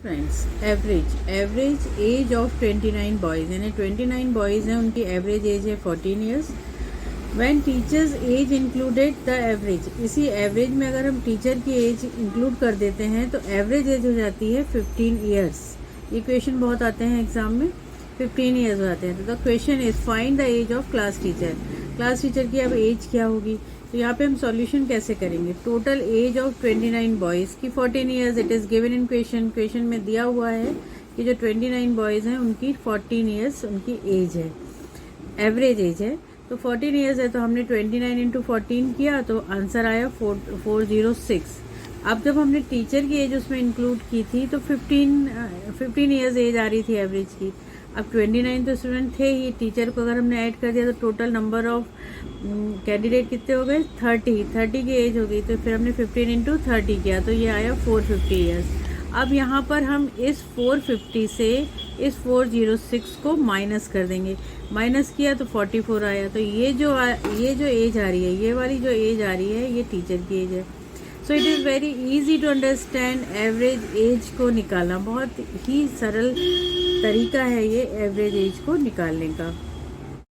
Friends, average age of 29 boys, यानी 29 boys हैं, उनकी एवरेज एज है 14 years. When teachers age included the average, इसी एवरेज में अगर हम टीचर की एज इंक्लूड कर देते हैं तो एवरेज एज हो जाती है 15 ईयर्स। ये क्वेश्चन बहुत आते हैं एग्जाम में, 15 ईयर्स हो जाते हैं। तो the question is find the age of class teacher. Class teacher की अब एज क्या होगी, तो यहाँ पे हम सॉल्यूशन कैसे करेंगे। टोटल एज ऑफ 29 बॉयज़ की 14 years, it is given in question में दिया हुआ है कि जो 29 बॉयज़ हैं उनकी 14 ईयर्स उनकी एज है, एवरेज एज है। तो 14 ईयर्स है, तो हमने 29 इंटू 14 किया तो आंसर आया 406। अब जब हमने टीचर की एज उसमें इंक्लूड की थी तो 15 ईयर्स एज आ रही थी एवरेज की। अब 29 तो स्टूडेंट थे ही, टीचर को अगर हमने ऐड कर दिया तो टोटल नंबर ऑफ कैंडिडेट कितने हो गए, 30 की एज हो गई। तो फिर हमने 15 इंटू 30 किया तो ये आया 450 ईयर्स। अब यहाँ पर हम इस 450 से इस 406 को माइनस कर देंगे, माइनस किया तो 44 आया। तो ये जो एज आ रही है, ये वाली जो एज आ रही है, ये टीचर की एज है। So it is very easy to understand average age को निकालना, बहुत ही सरल तरीका है ये एवरेज एज को निकालने का।